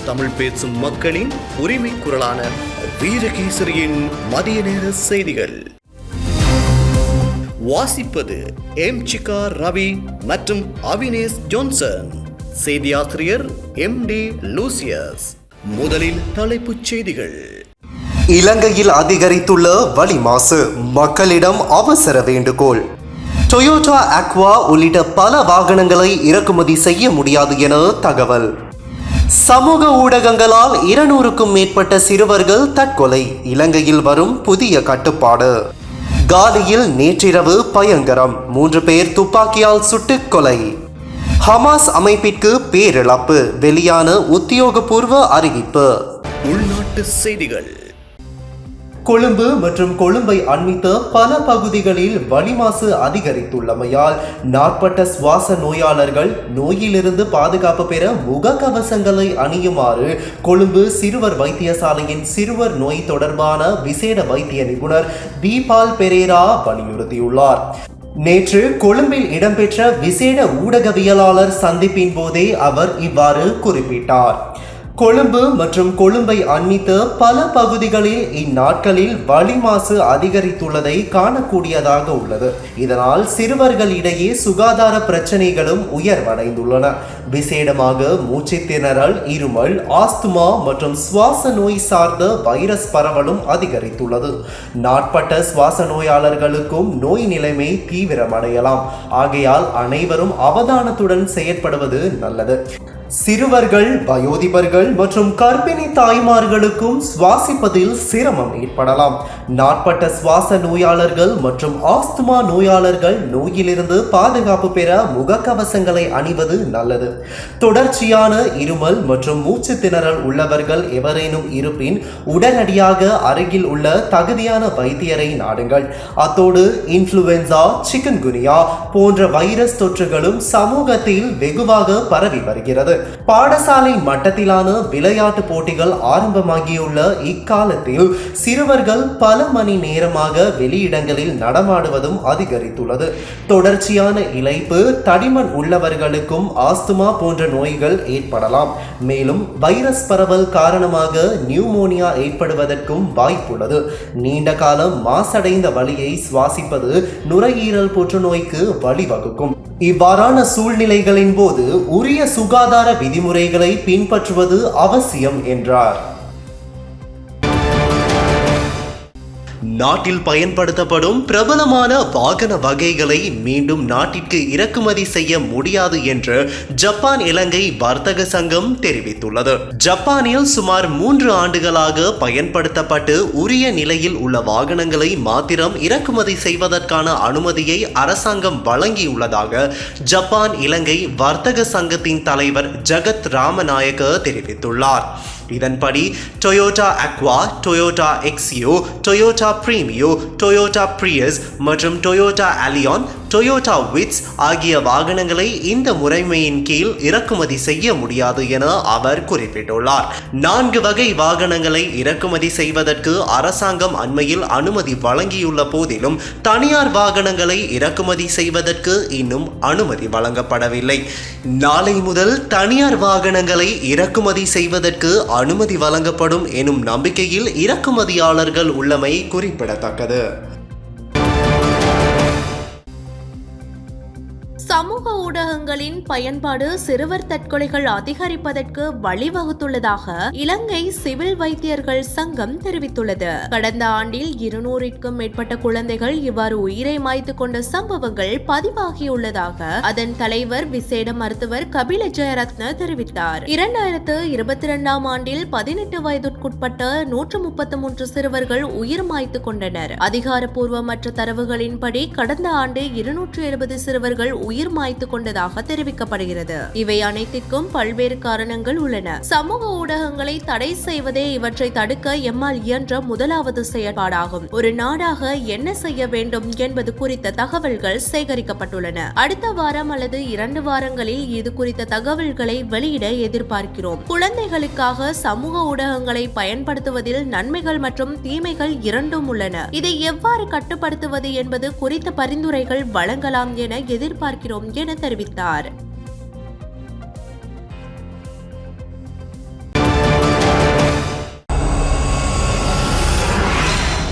தமிழ் பேசும் மக்களின் உரிமை குரலான வீரகேசரியின் மதிய நேர செய்திகள் வாசிப்பது எம்.சிகா ரவி மற்றும் அவினேஷ் ஜோன்சன். செய்தியாசிரியர் எம்.டி. லூசியஸ். முதலில் தலைப்புச் செய்திகள். இலங்கையில் அதிகரித்துள்ள வளி மாசு, மக்களிடம் அவசர வேண்டுகோள். டொயோட்டா அக்வா உள்ளிட்ட பல வாகனங்களை இறக்குமதி செய்ய முடியாது என தகவல். சமூக ஊடகங்களால் 200க்கும் மேற்பட்ட சிறுவர்கள் தற்கொலை, இலங்கையில் வரும் புதிய கட்டுப்பாடு. காலியில் நேற்றிரவு பயங்கரம், 3 பேர் துப்பாக்கியால் சுட்டுக் கொலை. ஹமாஸ் அமைப்பிற்கு பேரிழப்பு, வெளியான உத்தியோகபூர்வ அறிவிப்பு. உள்நாட்டு செய்திகள். கொழும்பு மற்றும் கொழும்பை அண்மித்த பல பகுதிகளில் வளி மாசு அதிகரித்துள்ளமையால் நாட்பட்ட சுவாச நோயாளர்கள் நோயிலிருந்து பாதுகாப்பு பெற முகக்கவசங்களை அணியுமாறு கொழும்பு சிறுவர் வைத்தியசாலையின் சிறுவர் நோய் தொடர்பான விசேட வைத்திய நிபுணர் தீபால் பெரேரா வலியுறுத்தியுள்ளார். நேற்று கொழும்பில் இடம்பெற்ற விசேட ஊடகவியலாளர் சந்திப்பின் போதே அவர் இவ்வாறு குறிப்பிட்டார். கொழும்பு மற்றும் கொழும்பை அண்மித்த பல பகுதிகளில் இந்நாட்களில் வளி மாசு அதிகரித்துள்ளதை காணக்கூடியதாக உள்ளது. இதனால் சிறுவர்களிடையே சுகாதார பிரச்சனைகளும் உயர்வடைந்துள்ளன. விசேடமாக மூச்சு திணறல், இருமல், ஆஸ்துமா மற்றும் சுவாச நோய் சார்ந்த வைரஸ் பரவலும் அதிகரித்துள்ளது. நாட்பட்ட சுவாச நோயாளர்களுக்கும் நோய் நிலைமை தீவிரமடையலாம். ஆகையால் அனைவரும் அவதானத்துடன் செயற்படுவது நல்லது. சிறுவர்கள், வயோதிபர்கள் மற்றும் கர்ப்பிணி தாய்மார்களுக்கும் சுவாசிப்பதில் சிரமம் ஏற்படலாம். நாட்பட்ட சுவாச நோயாளர்கள் மற்றும் ஆஸ்துமா நோயாளர்கள் நோயிலிருந்து பாதுகாப்பு பெற முகக்கவசங்களை அணிவது நல்லது. தொடர்ச்சியான இருமல் மற்றும் மூச்சு திணறல் உள்ளவர்கள் எவரேனும் இருப்பின் உடனடியாக அருகில் உள்ள தகுதியான வைத்தியரை நாடுங்கள். அத்தோடு இன்ஃப்ளூயன்சா, சிக்கன்குனியா போன்ற வைரஸ் தொற்றுகளும் சமூகத்தில் வெகுவாக பரவி வருகிறது. பாடசாலை மட்டத்திலான விளையாட்டு போட்டிகள் ஆரம்பமாகியுள்ள இக்காலத்தில் சிறுவர்கள் பல மணி நேரமாக வெளியிடங்களில் நடமாடுவதும் அதிகரித்துள்ளது. தொடர்ச்சியான இளைப்பு, தடிமன் உள்ளவர்களுக்கும் ஆஸ்துமா போன்ற நோய்கள் ஏற்படலாம். மேலும் வைரஸ் பரவல் காரணமாக நியூமோனியா ஏற்படுவதற்கும் வாய்ப்புள்ளது. நீண்ட காலம் மாசடைந்த வலியை சுவாசிப்பது நுரையீரல் புற்றுநோய்க்கு வழிவகுக்கும். இவ்வாறான சூழ்நிலைகளின் போது உரிய சுகாதார விதிமுறைகளை பின்பற்றுவது அவசியம் என்றார். நாட்டில் பயன்படுத்தப்படும் பிரபலமான வாகன வகைகளை மீண்டும் நாட்டிற்கு இறக்குமதி செய்ய முடியாது என்று ஜப்பான் இலங்கை வர்த்தக சங்கம் தெரிவித்துள்ளது. ஜப்பானில் சுமார் 3 ஆண்டுகளாக பயன்படுத்தப்பட்டு உரிய நிலையில் உள்ள வாகனங்களை மாத்திரம் இறக்குமதி செய்வதற்கான அனுமதியை அரசாங்கம் வழங்கியுள்ளதாக ஜப்பான் இலங்கை வர்த்தக சங்கத்தின் தலைவர் ஜகத் ராமநாயக்க தெரிவித்துள்ளார். இதன்படி Toyota Aqua, Toyota Axio, Toyota Premio, Toyota Prius மற்றும் டொயோட்டா அலியான், டொயோட்டா விட்ஸ் ஆகிய வாகனங்களை இந்த முறைமையின் கீழ் இறக்குமதி செய்ய முடியாது என அவர் குறிப்பிட்டுள்ளார். 4 வகை வாகனங்களை இறக்குமதி செய்வதற்கு அரசாங்கம் அண்மையில் அனுமதி வழங்கியுள்ள போதிலும் தனியார் வாகனங்களை இறக்குமதி செய்வதற்கு இன்னும் அனுமதி வழங்கப்படவில்லை. நாளை முதல் தனியார் வாகனங்களை இறக்குமதி செய்வதற்கு அனுமதி வழங்கப்படும் எனும் நம்பிக்கையில் இறக்குமதியாளர்கள் உள்ளமை குறிப்பிடத்தக்கது. சமூக ஊடகங்களின் பயன்பாடு சிறுவர் தற்கொலைகள் அதிகரிப்பதற்கு வழிவகுத்துள்ளதாக இலங்கை சிவில் வைத்தியர்கள் சங்கம் தெரிவித்துள்ளது. கடந்த ஆண்டில் 200க்கும் மேற்பட்ட குழந்தைகள் இவ்வாறு உயிரை மாய்த்துக் கொண்ட சம்பவங்கள் பதிவாகியுள்ளதாக அதன் தலைவர் விசேட மருத்துவர் கபில ஜெயரத்ன தெரிவித்தார். 2022ஆம் ஆண்டில் 18 வயதுக்குட்பட்ட 133 சிறுவர்கள் உயிர் மாய்த்துக் கொண்டனர். அதிகாரப்பூர்வமற்ற தரவுகளின்படி கடந்த ஆண்டு 270 சிறுவர்கள் உயிர் மாய்த்து கொண்டதாக தெரிவிக்கப்படுகிறது. இவை அனைத்திற்கும் பல்வேறு காரணங்கள் உள்ளன. சமூக ஊடகங்களை தடை செய்வதே இவற்றை தடுக்க எம்மால் இயன்ற முதலாவது செயற்பாடாகும். ஒரு நாடாக என்ன செய்ய வேண்டும் என்பது குறித்த தகவல்கள் சேகரிக்கப்பட்டுள்ளன. அடுத்த வாரம் அல்லது 2 வாரங்களில் இது குறித்த தகவல்களை வெளியிட எதிர்பார்க்கிறோம். குழந்தைகளுக்காக சமூக ஊடகங்களை பயன்படுத்துவதில் நன்மைகள் மற்றும் தீமைகள் இரண்டும் உள்ளன. இதை எவ்வாறு கட்டுப்படுத்துவது என்பது குறித்த பரிந்துரைகள் வழங்கலாம் என எதிர்பார்க்கிறோம் என தெரிவித்தார்.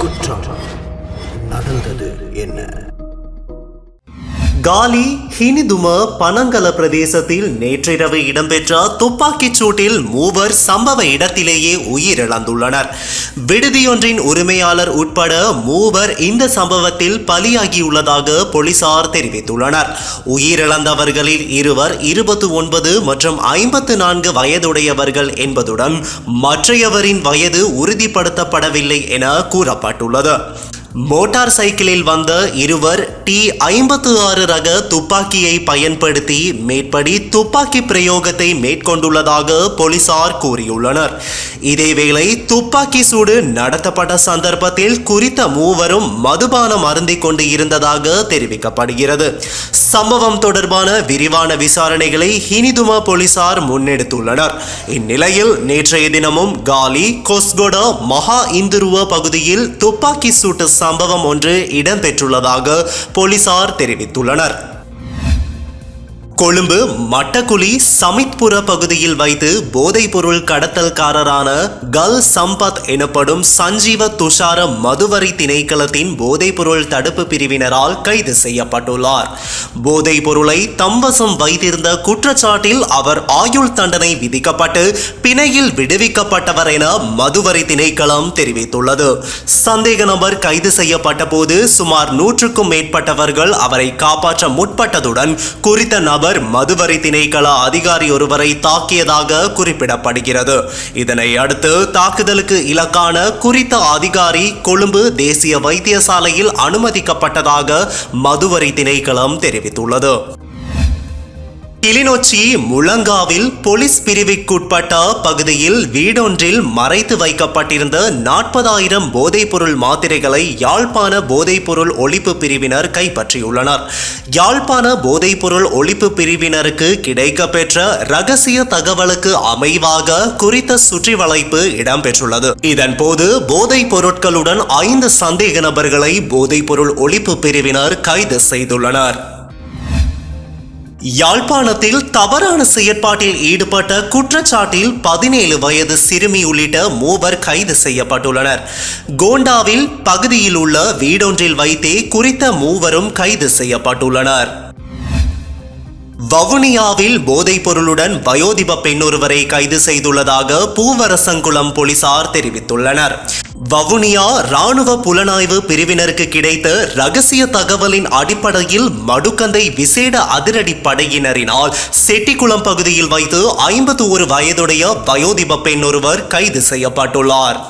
குற்றம் நடந்தது என்ன? காலி ஹினிதும பனங்கல பிரதேசத்தில் நேற்றிரவு இடம்பெற்ற துப்பாக்கிச் சூட்டில் மூவர் சம்பவ இடத்திலேயே உயிரிழந்துள்ளனர். விடுதியொன்றின் உரிமையாளர் உட்பட மூவர் இந்த சம்பவத்தில் பலியாகியுள்ளதாக போலீசார் தெரிவித்துள்ளனர். உயிரிழந்தவர்களில் இருவர் 29 மற்றும் 54 வயதுடையவர்கள் என்பதுடன் மற்றையவரின் வயது உறுதிப்படுத்தப்படவில்லை என கூறப்பட்டுள்ளது. மோட்டார் சைக்கிளில் வந்த இருவர் T56 ரக துப்பாக்கியை பயன்படுத்தி மேற்படி துப்பாக்கி பிரயோகத்தை மேற்கொண்டுள்ளதாக போலீசார் கூறியுள்ளனர். இதேவேளை துப்பாக்கி சூடு நடத்தப்பட்ட சந்தர்ப்பத்தில் குறித்த மூவரும் மதுபானம் அருந்திக் கொண்டு இருந்ததாக தெரிவிக்கப்படுகிறது. சம்பவம் தொடர்பான விரிவான விசாரணைகளை ஹினிதுமா போலீசார் முன்னெடுத்துள்ளனர். இந்நிலையில் நேற்றைய தினமும் காலி கொஸ்கொட மகா இந்துருவ பகுதியில் துப்பாக்கி சூட்டு சம்பவம் ஒன்று இடம்பெற்றுள்ளதாக போலீசார் தெரிவித்துள்ளனர். கொழும்பு மட்டக்குழி சமித்புர பகுதியில் வைத்து போதைப்பொருள் கடத்தல்காரரான கல் சம்பத் எனப்படும் சஞ்சீவ துஷார மதுவரி திணைக்களத்தின் போதைப்பொருள் தடுப்பு பிரிவினரால் கைது செய்யப்பட்டுள்ளார். போதைப்பொருளை தம்வசம் வைத்திருந்த குற்றச்சாட்டில் அவர் ஆயுள் தண்டனை விதிக்கப்பட்டு பிணையில் விடுவிக்கப்பட்டவர் என மதுவரி திணைக்களம் தெரிவித்துள்ளது. சந்தேக நபர் கைது செய்யப்பட்ட போது சுமார் 100க்கும் மேற்பட்டவர்கள் அவரை காப்பாற்ற முற்பட்டதுடன் குறித்த நபர் மதுவரி திணைக்கள அதிகாரி ஒருவரை தாக்கியதாக குறிப்பிடப்படுகிறது. இதனை அடுத்து தாக்குதலுக்கு இலக்கான குறித்த அதிகாரி கொழும்பு தேசிய வைத்தியசாலையில் அனுமதிக்கப்பட்டதாக மதுவரி திணைக்களம் தெரிவித்துள்ளது. கிளிநொச்சி முழங்காவில் போலீஸ் பிரிவுக்குட்பட்ட பகுதியில் வீடொன்றில் மறைத்து வைக்கப்பட்டிருந்த 40,000 போதைப்பொருள் மாத்திரைகளை யாழ்ப்பாண போதைப்பொருள் ஒழிப்பு பிரிவினர் கைப்பற்றியுள்ளனர். யாழ்ப்பாண போதைப்பொருள் ஒழிப்பு பிரிவினருக்கு கிடைக்கப்பெற்ற இரகசிய தகவலுக்கு அமைவாக குறித்த சுற்றி வளைப்பு இடம்பெற்றுள்ளது. இதன்போது போதைப் பொருட்களுடன் 5 சந்தேக நபர்களை போதைப்பொருள் ஒழிப்பு பிரிவினர் கைது செய்துள்ளனர். யாழ்ப்பாணத்தில் தவறான செயற்பாட்டில் ஈடுபட்ட குற்றச்சாட்டில் 17 வயது சிறுமி உள்ளிட்ட மூவர் கைது செய்யப்பட்டுள்ளனர். கோண்டாவில் பகுதியில் உள்ள வீடொன்றில் வைத்தே குறித்த மூவரும் கைது செய்யப்பட்டுள்ளனர். வவுனியாவில் போதைப் பொருளுடன் வயோதிப பெண்ணொருவரை கைது செய்துள்ளதாக பூவரசங்குளம் போலீசார் தெரிவித்துள்ளனர். வவுனியா ராணுவ புலனாய்வு பிரிவினருக்கு கிடைத்த ரகசிய தகவலின் அடிப்படையில் மடுக்கந்தை விசேட அதிரடி படையினரினால் செட்டிக்குளம் பகுதியில் வைத்து 51 வயதுடைய வயோதிப பெண்ணொருவர் கைது செய்யப்பட்டுள்ளார்.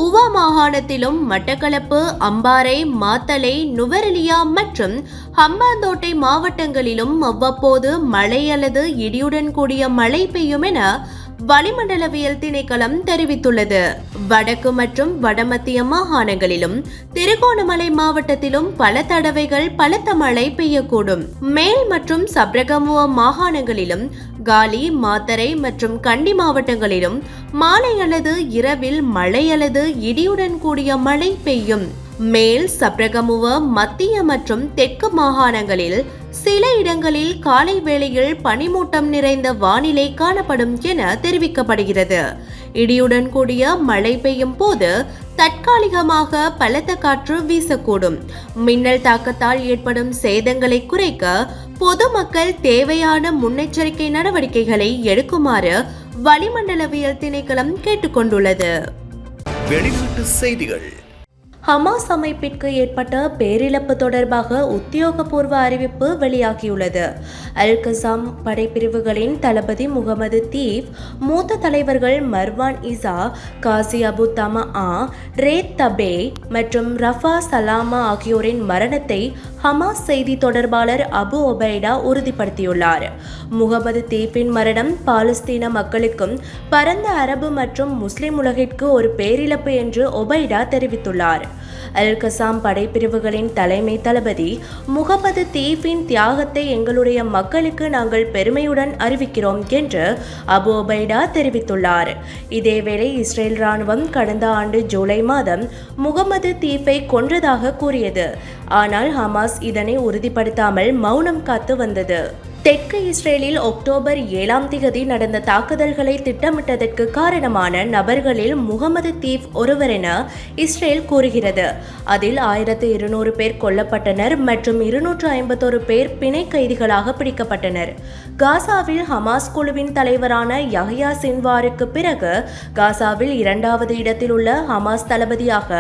உவா மாகாணத்திலும் மட்டக்களப்பு, அம்பாறை, மாத்தளை, நுவரெலியா மற்றும் ஹம்பாந்தோட்டை மாவட்டங்களிலும் அவ்வப்போது மழை அல்லது இடியுடன் கூடிய மழை பெய்யும் என வளிமண்டலவியல் திணைக்களம் தெரிவித்துள்ளது. வடக்கு மற்றும் வடமத்திய மாகாணங்களிலும் திருகோணமலை மாவட்டத்திலும் பல தடவைகள் பலத்த மழை பெய்யக்கூடும். மேல் மற்றும் சப்ரகமுவ மாகாணங்களிலும் காலி, மாத்தறை மற்றும் கண்டி மாவட்டங்களிலும் மாலை அல்லது இரவில் மழை அல்லது இடியுடன் கூடிய மழை பெய்யும். மேல் சப்ரகமுவ, மத்திய மற்றும் தெற்கு மாகாணங்களில் சில இடங்களில் காலை வேளையில் பனிமூட்டம் நிறைந்த வானிலை காணப்படும் என தெரிவிக்கப்படுகிறது. இடியுடன் கூடிய மழை பெய்யும் போது தற்காலிகமாக பலத்த காற்று வீசக்கூடும். மின்னல் தாக்கத்தால் ஏற்படும் சேதங்களை குறைக்க பொதுமக்கள் தேவையான முன்னெச்சரிக்கை நடவடிக்கைகளை எடுக்குமாறு வளிமண்டலவியல் திணைக்களம் கேட்டுக்கொண்டுள்ளது. வெளிநாட்டு செய்திகள். ஹமாஸ் அமைப்பிற்கு ஏற்பட்ட பேரிழப்பு தொடர்பாக உத்தியோகபூர்வ அறிவிப்பு வெளியாகியுள்ளது. அல் கசாம் படைப்பிரிவுகளின் தளபதி முகமது தீப், மூத்த தலைவர்கள் மர்வான் இசா, காசி அபு தமா, ரேத் தபே மற்றும் ரஃபா சலாமா ஆகியோரின் மரணத்தை ஹமாஸ் செய்தி தொடர்பாளர் அபு ஒபைடா உறுதிப்படுத்தியுள்ளார். முகமது தீப்பின் மரணம் பாலஸ்தீன மக்களுக்கும் பரந்த அரபு மற்றும் முஸ்லிம் உலகிற்கு ஒரு பேரிழப்பு என்று ஒபைடா தெரிவித்துள்ளார். அல் கசாம் படைப்பிரிவுகளின் தலைமை தளபதி முகமது தீப்பின் தியாகத்தை எங்களுடைய மக்களுக்கு நாங்கள் பெருமையுடன் அறிவிக்கிறோம் என்று அபு ஒபைடா தெரிவித்துள்ளார். இதேவேளை இஸ்ரேல் ராணுவம் கடந்த ஆண்டு ஜூலை மாதம் முகமது தீப்பை கொன்றதாக கூறியது. ஆனால் ஹமாஸ் இதனை உறுதிப்படுத்தாமல் மௌனம் காத்து வந்தது. தெற்கு இஸ்ரேலில் அக்டோபர் 7 நடந்த தாக்குதல்களை திட்டமிட்டதற்கு காரணமான நபர்களில் முகமது தீப் ஒருவர் என இஸ்ரேல் கூறுகிறது. அதில் 1200 பேர் கொல்லப்பட்டனர் மற்றும் 251 பேர் பிணை கைதிகளாக பிடிக்கப்பட்டனர். காசாவில் ஹமாஸ் குழுவின் தலைவரான யஹ்யா சின்வாருக்கு பிறகு காசாவில் 2வது இடத்தில் உள்ள ஹமாஸ் தளபதியாக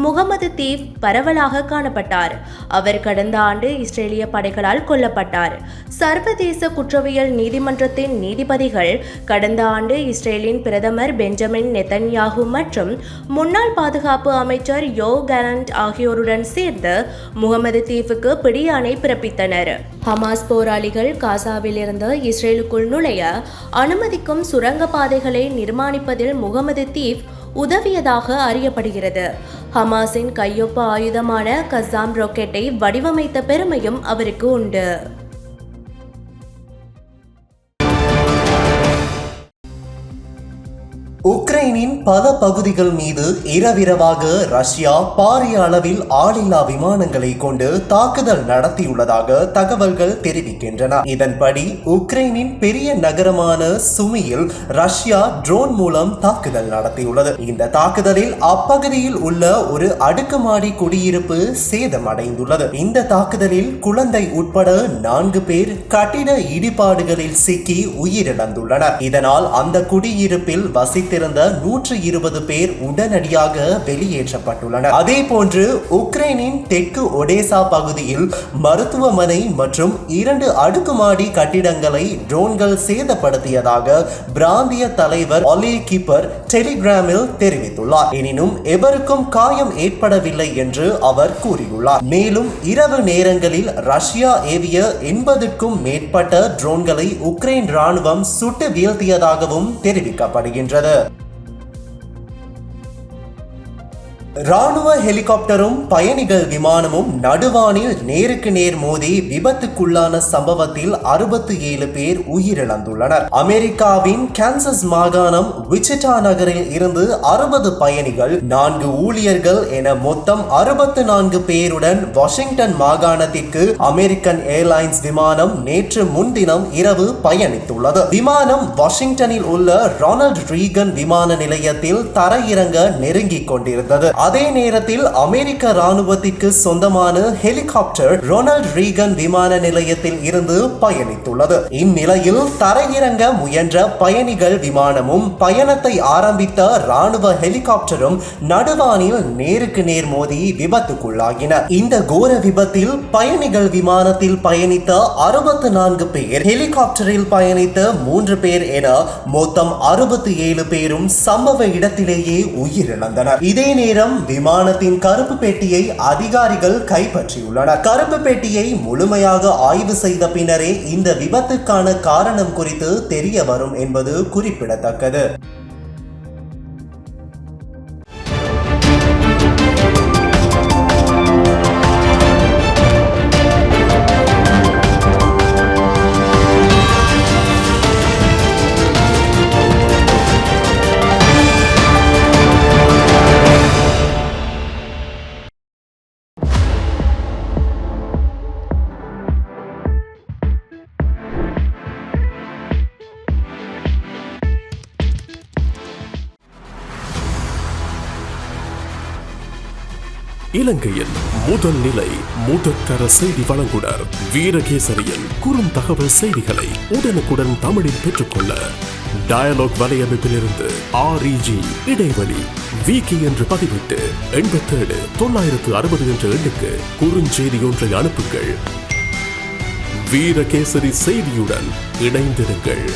முகமது தீப் பரவலாக காணப்பட்டார். அவர் கடந்த ஆண்டு இஸ்ரேலிய படைகளால் கொல்லப்பட்டார். சர்வதேச குற்றவியல் நீதிமன்றத்தின் நீதிபதிகள் கடந்த ஆண்டு இஸ்ரேலின் பிரதமர் பெஞ்சமின் நெதன்யாகு மற்றும் முன்னாள் பாதுகாப்பு அமைச்சர் யோ கேலண்ட் ஆகியோருடன் சேர்ந்து முகமது தீஃபுக்கு பிடியாணை பிறப்பித்தனர். ஹமாஸ் போராளிகள் காசாவில் இருந்து இஸ்ரேலுக்குள் நுழைய அனுமதிக்கும் சுரங்க பாதைகளை நிர்மாணிப்பதில் முகமது தீப் உதவியதாக அறியப்படுகிறது. ஹமாஸின் கையொப்ப ஆயுதமான கசாம் ராக்கெட்டை வடிவமைத்த பெருமையும் அவருக்கு உண்டு. உக்ரைனின் பல பகுதிகள் மீது இரவிரவாக ரஷ்யா பாரிய அளவில் ஆளில்லா விமானங்களை கொண்டு தாக்குதல் நடத்தியுள்ளதாக தகவல்கள் தெரிவிக்கின்றன. இதன்படி உக்ரைனின் பெரிய நகரமான சுமியில் ரஷ்யா ட்ரோன் மூலம் தாக்குதல் நடத்தியுள்ளது. இந்த தாக்குதலில் அப்பகுதியில் உள்ள ஒரு அடுக்குமாடி குடியிருப்பு சேதமடைந்துள்ளது. இந்த தாக்குதலில் குழந்தை உட்பட 4 பேர் கட்டிட இடிபாடுகளில் சிக்கி உயிரிழந்துள்ளனர். இதனால் அந்த குடியிருப்பில் வசித்திருந்த 120 பேர் உடனடியாக வெளியேற்றப்பட்டுள்ளனர். அதே போன்று உக்ரைனின் தெற்கு ஒடேசா பகுதியில் மருத்துவமனை மற்றும் 2 அடுக்குமாடி கட்டிடங்களை ட்ரோன்கள் சேதப்படுத்தியதாக பிராந்திய தலைவர் ஒலே கிப்பர் டெலிகிராமில் தெரிவித்துள்ளார். எனினும் எவருக்கும் காயம் ஏற்படவில்லை என்று அவர் கூறியுள்ளார். மேலும் இரவு நேரங்களில் ரஷ்யா ஏவிய 80க்கும் மேற்பட்ட ட்ரோன்களை உக்ரைன் ராணுவம் சுட்டு வீழ்த்தியதாகவும் தெரிவிக்கப்படுகின்றது. ராணுவ ஹெலிகாப்டரும் பயணிகள் விமானமும் நடுவானில் நேருக்கு நேர் மோதி விபத்துக்குள்ளான சம்பவத்தில் 67 பேர் உயிரிழந்துள்ளனர். அமெரிக்காவின் கான்சஸ் மாகாணம் விச்சிட்டா நகரில் இருந்து 60 பயணிகள் 4 ஊழியர்கள் என மொத்தம் 64 பேருடன் வாஷிங்டன் மாகாணத்திற்கு அமெரிக்கன் ஏர்லைன்ஸ் விமானம் நேற்று முன்தினம் இரவு பயணித்துள்ளது. விமானம் வாஷிங்டனில் உள்ள ரொனால்ட் ரீகன் விமான நிலையத்தில் தரையிறங்க நெருங்கிக் கொண்டிருந்தது. அதே நேரத்தில் அமெரிக்க ராணுவத்திற்கு சொந்தமான ஹெலிகாப்டர் ரொனால்ட் ரீகன் விமான நிலையத்தில் இருந்து பயணித்துள்ளது. இந்நிலையில் தரையிறங்க முயன்ற பயணிகள் விமானமும் பயணத்தை ஆரம்பித்த ராணுவ ஹெலிகாப்டரும் நடுவானில் நேருக்கு நேர் மோதி விபத்துக்குள்ளாகின. இந்த கோர விபத்தில் பயணிகள் விமானத்தில் பயணித்த 64 பேர், ஹெலிகாப்டரில் பயணித்த 3 பேர் என மொத்தம் 67 பேரும் சம்பவ இடத்திலேயே உயிரிழந்தனர். இதே நேரம் விமானத்தின் கருப்பு பெட்டியை அதிகாரிகள் கைப்பற்றியுள்ளனர். கருப்பு பெட்டியை முழுமையாக ஆய்வு செய்த பின்னரே இந்த விபத்துக்கான காரணம் குறித்து தெரிய வரும் என்பது குறிப்பிடத்தக்கது. இலங்கையின் முதல் நிலை முதற்கர செய்தி வழங்குனர் வீரகேசரியின் குறும் தகவல் செய்திகளை உடனுக்குடன் தமிழில் பெற்றுக்கொள்ள டயலாக் வலையமைப்பிலிருந்து REG இடைவெளி வீக்கி என்று பதிவிட்டு 87 960 என்ற எண்ணுக்கு குறுஞ்செய்தி ஒன்றை அனுப்புங்கள். வீரகேசரி செய்தியுடன் இணைந்திருங்கள்.